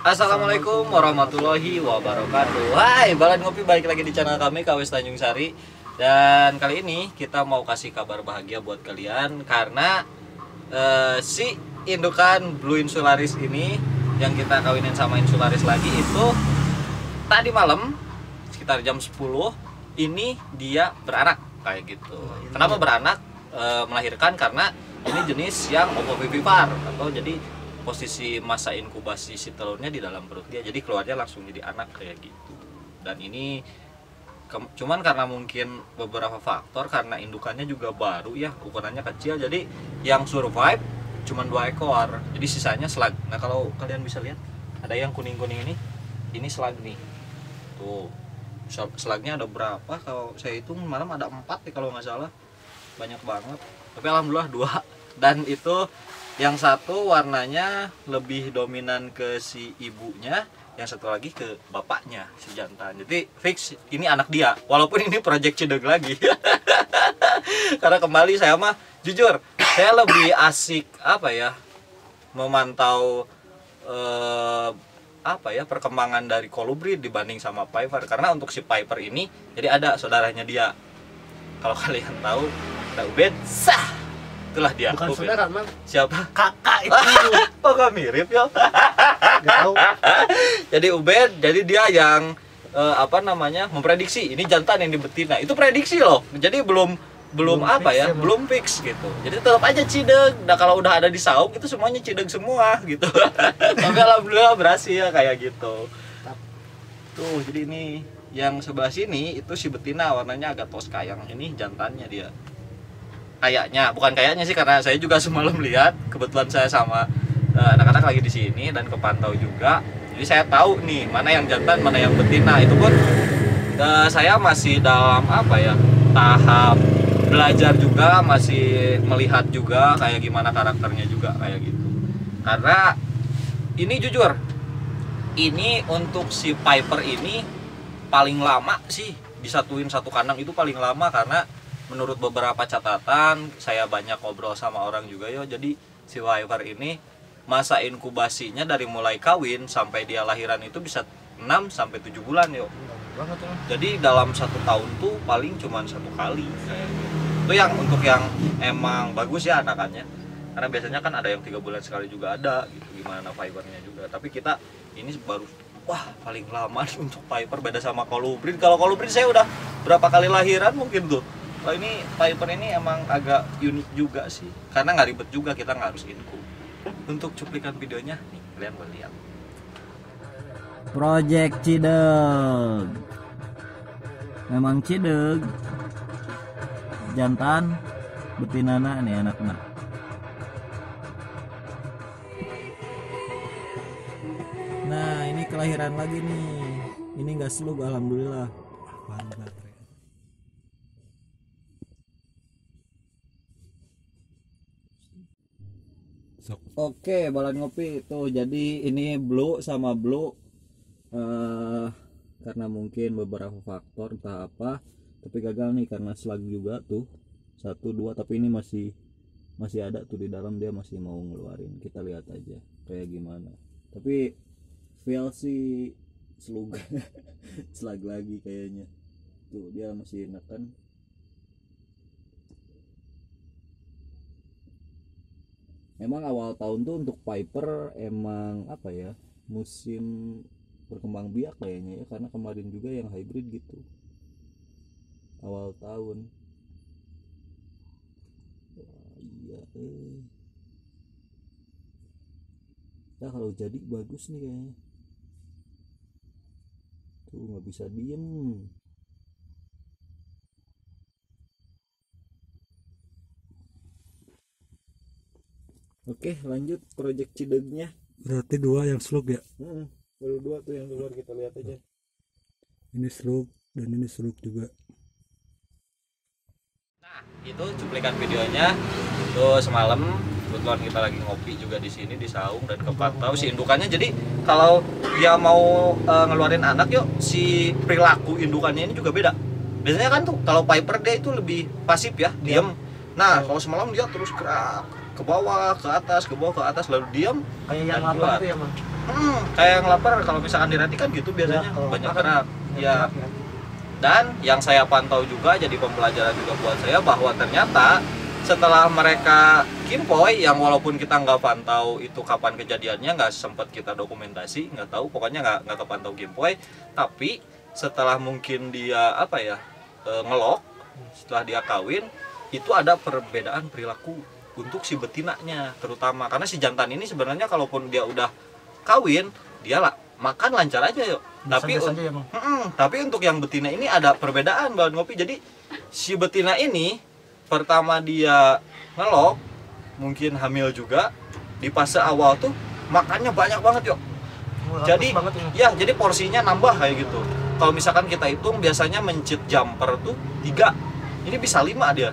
Assalamualaikum warahmatullahi wabarakatuh. Hai, Balan Ngopi balik lagi di channel kami KW Tanjung Sari. Dan kali ini kita mau kasih kabar bahagia buat kalian karena si indukan Blue Insularis ini yang kita kawinin sama Insularis lagi itu tadi malam sekitar jam 10 ini dia beranak kayak gitu. Kenapa beranak? Melahirkan karena ini jenis yang ovovivipar atau jadi posisi masa inkubasi si telurnya di dalam perut dia, jadi keluarnya langsung jadi anak kayak gitu. Dan ini cuman karena mungkin beberapa faktor, karena indukannya juga baru ya, ukurannya kecil, jadi yang survive cuman 2 ekor, jadi sisanya slag. Nah kalau kalian bisa lihat ada yang kuning-kuning ini slag nih tuh, slagnya ada berapa, kalau saya hitung malam ada 4 nih kalau nggak salah, banyak banget. Tapi alhamdulillah 2. Dan itu yang satu warnanya lebih dominan ke si ibunya, yang satu lagi ke bapaknya si jantan. Jadi fix ini anak dia, walaupun ini project cideg lagi. Karena kembali saya mah jujur saya lebih asik memantau perkembangan dari kolibri dibanding sama Piper. Karena untuk si Piper ini jadi ada saudaranya dia, kalau kalian tahu ada Ubed, itulah dia. Bukan Ubed. saudara, Mang. Siapa? Kakak itu. Oh gak mirip ya? Gak tahu. Jadi Ubed, jadi dia yang memprediksi ini jantan yang di betina. Itu prediksi loh. Jadi belum belum fix gitu. Jadi tetap aja cideg. Nah kalau udah ada di saung itu semuanya cideg semua gitu. Tapi alhamdulillah berhasil ya kayak gitu. Tuh, jadi ini yang sebelah sini itu si betina, warnanya agak toska, yang ini jantannya dia. Bukan kayaknya sih, karena saya juga semalam lihat, kebetulan saya sama anak-anak lagi di sini dan kepantau juga, jadi saya tahu nih mana yang jantan mana yang betina. Itu pun saya masih dalam tahap belajar juga, masih melihat juga kayak gimana karakternya juga kayak gitu. Karena ini jujur, ini untuk si Piper ini paling lama sih disatuin satu kandang, itu paling lama karena menurut beberapa catatan, saya banyak ngobrol sama orang juga ya, jadi si Piper ini masa inkubasinya dari mulai kawin sampai dia lahiran itu bisa 6-7 bulan yo. Jadi dalam 1 tahun tuh paling cuman 1 kali. Itu yang untuk yang emang bagus ya anakannya. Karena biasanya kan ada yang 3 bulan sekali juga ada gitu, gimana Pipernya juga. Tapi kita ini baru paling lama nih untuk Piper, beda sama kolibri. Kalau kolibri saya udah berapa kali lahiran mungkin tuh. Kalau ini Piper ini emang agak unik juga sih, karena nggak ribet juga, kita nggak harus inkub. Untuk cuplikan videonya nih kalian boleh lihat. Project cideg, memang cideg, jantan betinana nih anaknya. Nah ini kelahiran lagi nih, ini nggak slug alhamdulillah. Oke, Balan Ngopi tuh, jadi ini Blue sama Blue karena mungkin beberapa faktor entah apa, tapi gagal nih karena slag juga tuh 1, 2, tapi ini masih ada tuh di dalam, dia masih mau ngeluarin. Kita lihat aja kayak gimana. Tapi feel si slug slag lagi kayaknya. Tuh dia masih neken. Memang awal tahun tuh untuk Piper emang musim berkembang biak kayaknya ya, karena kemarin juga yang hybrid gitu awal tahun. Wah, iya ya kalau jadi bagus nih kayaknya. Tuh nggak bisa diem. Oke, lanjut project cidegnya. Berarti 2 yang slug ya? Baru 2 tuh yang keluar, kita lihat aja. Ini slug dan ini slug juga. Nah, itu cuplikan videonya. Itu semalam kebetulan kita lagi ngopi juga di sini di saung dan kepantau si indukannya. Jadi kalau dia mau ngeluarin anak yuk, si perilaku indukannya ini juga beda. Biasanya kan tuh kalau Piper dia itu lebih pasif ya, diam. Nah, kalau semalam dia terus gerak ke bawah ke atas ke bawah ke atas lalu diam Kayak dan yang lapar keluar. itu ya, Bang. Kayak yang lapar kalau misalkan dirati kan gitu biasanya Ya, kalau banyak makan, gerak ya. Dan yang saya pantau juga jadi pembelajaran juga buat saya bahwa ternyata setelah mereka kimpoi yang walaupun kita nggak pantau itu kapan kejadiannya, nggak sempat kita dokumentasi, nggak tahu, pokoknya nggak kepantau kimpoi, tapi setelah mungkin dia apa ya ngelok, setelah dia kawin itu ada perbedaan perilaku untuk si betinanya terutama, karena si jantan ini sebenarnya kalaupun dia udah kawin dia lah makan lancar aja yuk. Tapi Biasa-biasa aja ya, Bang. tapi untuk yang betina ini ada perbedaan Bang Ngopi. Jadi si betina ini pertama dia ngelok, mungkin hamil juga, di fase awal tuh makannya banyak banget yuk. Jadi banget ya jadi porsinya nambah kayak gitu. Kalau misalkan kita hitung biasanya mencit jumper tuh 3, ini bisa 5 dia.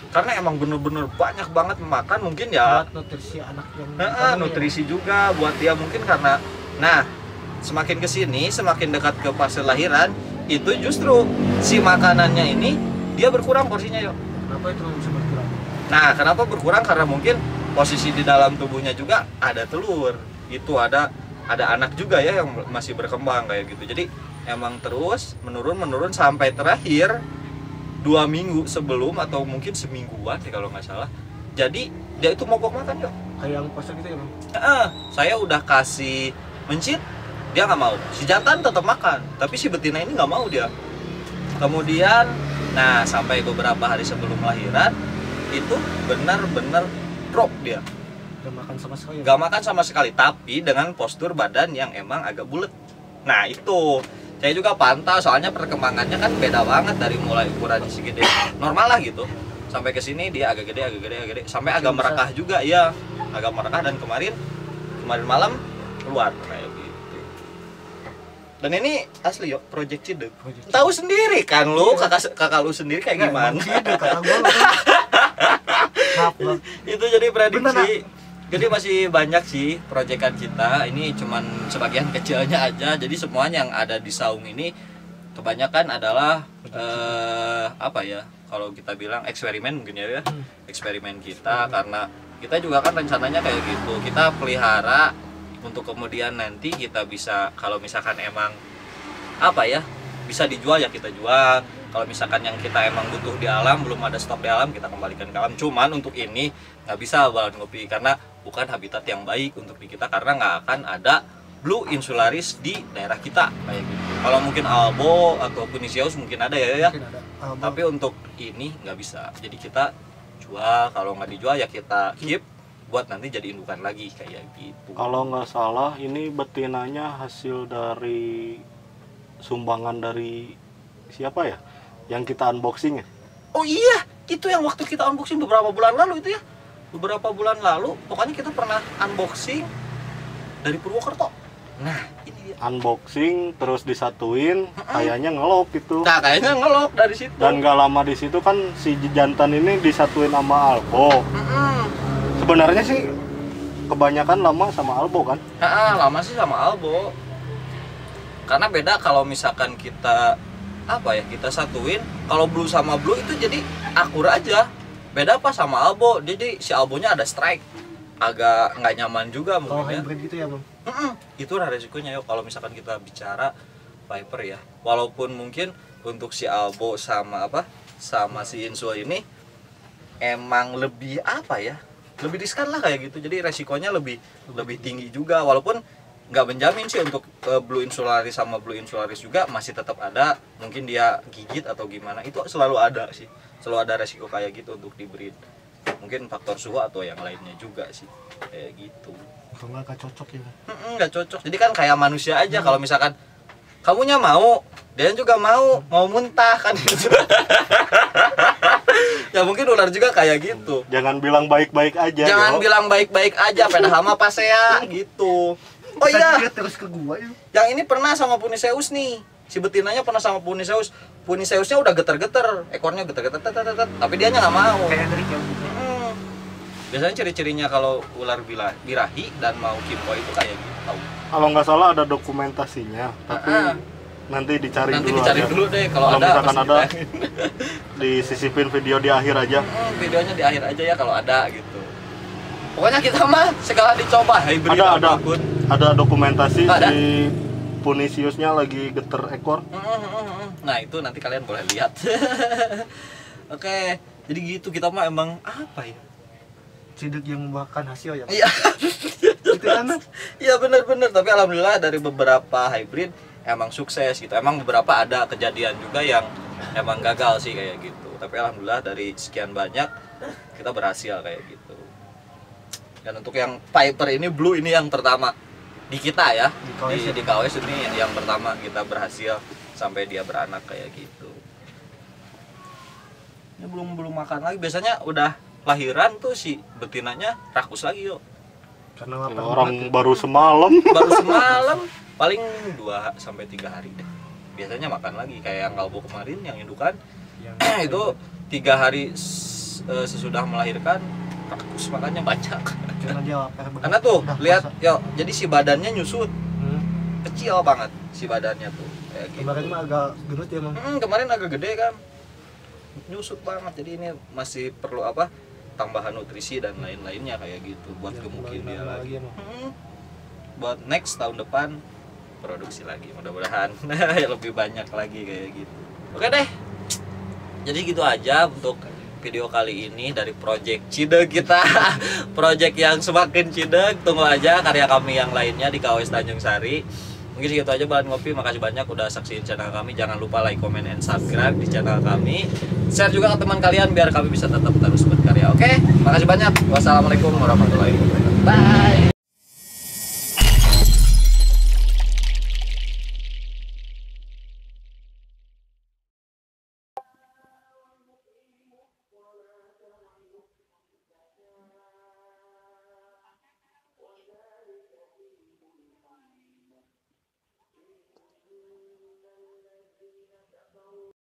Karena emang bener-bener banyak banget makan, mungkin ya buat nutrisi anak yang nutrisi juga buat dia mungkin karena nah semakin kesini semakin dekat ke fase lahiran itu justru si makanannya ini dia berkurang porsinya yuk. Kenapa itu bisa berkurang? Nah kenapa berkurang karena mungkin posisi di dalam tubuhnya juga ada telur, itu ada anak juga ya yang masih berkembang kayak gitu. Jadi emang terus menurun sampai terakhir 2 minggu sebelum atau mungkin semingguan sih kalau nggak salah. Jadi dia itu mogok makan yuk. Kayak yang puasa gitu ya, Bang. Saya udah kasih mencit, dia nggak mau. Si jantan tetap makan, tapi si betina ini nggak mau dia. Kemudian, nah sampai beberapa hari sebelum lahiran itu benar-benar drop dia. Gak makan sama sekali. Ya? Nggak makan sama sekali, tapi dengan postur badan yang emang agak bulat. Nah itu saya juga pantau, soalnya perkembangannya kan beda banget dari mulai ukuran segede normal lah gitu sampai ke sini dia agak gede sampai agak merekah juga ya, agak merekah. Dan kemarin malam keluar kayak gitu. Dan ini asli yuk project Cidek. Tahu sendiri kan lu, kakak lu sendiri kayak gimana? Kakak gua. Maaf, Bang. Itu jadi prediksi. Bener, Jadi masih banyak sih proyekan kita. Ini cuman sebagian kecilnya aja. Jadi semuanya yang ada di saung ini kebanyakan adalah apa ya? Kalau kita bilang eksperimen mungkin ya. Eksperimen kita karena kita juga kan rencananya kayak gitu. Kita pelihara untuk kemudian nanti kita bisa kalau misalkan emang apa ya? Bisa dijual ya kita jual. Kalau misalkan yang kita emang butuh di alam, belum ada stok di alam, kita kembalikan ke alam. Cuman untuk ini nggak bisa Balon Ngopi karena bukan habitat yang baik untuk di kita, karena nggak akan ada Blue insularis di daerah kita kayak gitu. Kalau mungkin albo atau punisius mungkin ada ya. Mungkin ada. Tapi untuk ini nggak bisa. Jadi kita jual, kalau nggak dijual ya kita keep buat nanti jadi indukan lagi kayak gitu. Kalau nggak salah ini betinanya hasil dari sumbangan dari siapa ya? Yang kita unboxing ya? Oh iya, itu yang waktu kita unboxing beberapa bulan lalu itu ya. Beberapa bulan lalu, pokoknya kita pernah unboxing dari Purwokerto. Nah, ini dia. Unboxing terus disatuin, kayaknya ngelok gitu. Nah, kayaknya ngelok dari situ. Dan gak lama di situ kan si jantan ini disatuin sama albo. Sebenarnya sih kebanyakan lama sama albo kan? Lama sih sama albo. Karena beda kalau misalkan kita apa ya, kita satuin, kalau blue sama blue itu jadi akur aja. Beda apa sama albo, jadi si albonya ada strike, agak nggak nyaman juga Kalau mungkin ya. hybrid gitu ya, Bang. Itulah resikonya yuk kalau misalkan kita bicara Viper ya. Walaupun mungkin untuk si albo sama apa sama si insul ini emang lebih apa ya, lebih riskan lah kayak gitu. Jadi resikonya lebih tinggi juga, walaupun nggak menjamin sih untuk blue insularis sama blue insularis juga masih tetap ada, mungkin dia gigit atau gimana, itu selalu ada sih, selalu ada resiko kayak gitu untuk di breed. Mungkin faktor suhu atau yang lainnya juga sih kayak gitu. Kalau nggak cocok ya. Nggak cocok. Jadi kan kayak manusia aja, kalau misalkan kamunya mau, dia juga mau muntah kan gitu. Ya mungkin ular juga kayak gitu. Jangan bilang baik-baik aja. Jangan bilang baik-baik aja, padahal mah pasea gitu. Oh iya, Terus ke gua ya. yang ini pernah sama Puniseus nih. Si betinanya pernah sama Puniseus. Puniseusnya udah geter-geter, ekornya geter-geter, tapi dianya nggak mau. Kayak dari jauh. Biasanya ciri-cirinya kalau ular birahi dan mau kimpo itu kayak gitu. Kalau nggak salah ada dokumentasinya, tapi nanti dicari Nanti dulu dicari aja. dulu deh kalau ada misalkan pasti ada ditayangin. disisipin video di akhir aja. Videonya di akhir aja ya kalau ada gitu. Pokoknya kita mah segala dicoba hybrid Ada apapun. ada dokumentasi Ada. si Punisiusnya lagi geter ekor. Nah itu nanti kalian boleh lihat. Oke, jadi gitu kita mah emang apa ya? Ciduk yang makan hasil ya. Iya. Itu kan. Iya benar-benar. Tapi alhamdulillah dari beberapa hybrid emang sukses gitu. Emang beberapa ada kejadian juga yang emang gagal sih kayak gitu. Tapi alhamdulillah dari sekian banyak kita berhasil kayak gitu. Dan untuk yang Piper ini Blue ini yang pertama di kita ya, di KWS ini yang pertama kita berhasil sampai dia beranak kayak gitu. Ini belum makan lagi. Biasanya udah lahiran tuh si betinanya rakus lagi yuk. Karena apa? Orang baru semalam. Baru semalam paling 2 sampai 3 hari deh. Biasanya makan lagi kayak yang kalbo kemarin yang indukan itu 3 hari sesudah melahirkan rakus makannya banyak. Karena dia Karena tuh lihat yo, jadi si badannya nyusut. Kecil banget si badannya tuh kayak gitu. Kemarin mah agak gendut ya emang. Kemarin agak gede kan. Nyusut banget. Jadi ini masih perlu apa? Tambahan nutrisi dan lain-lainnya kayak gitu buat Ya, gemukin dia kembali lagi. emang. Buat next tahun depan produksi lagi mudah-mudahan lebih banyak lagi kayak gitu. Oke deh. Jadi gitu aja untuk video kali ini dari project Cideg kita. Project yang semakin Cideg. Tunggu aja karya kami yang lainnya di KWS Tanjung Sari. Mungkin segitu aja Bahan Ngopi. Makasih banyak udah saksiin channel kami. Jangan lupa like, comment, and subscribe di channel kami. Share juga ke teman kalian biar kami bisa tetap terus berkarya. Oke, makasih banyak. Wassalamualaikum warahmatullahi wabarakatuh. Bye.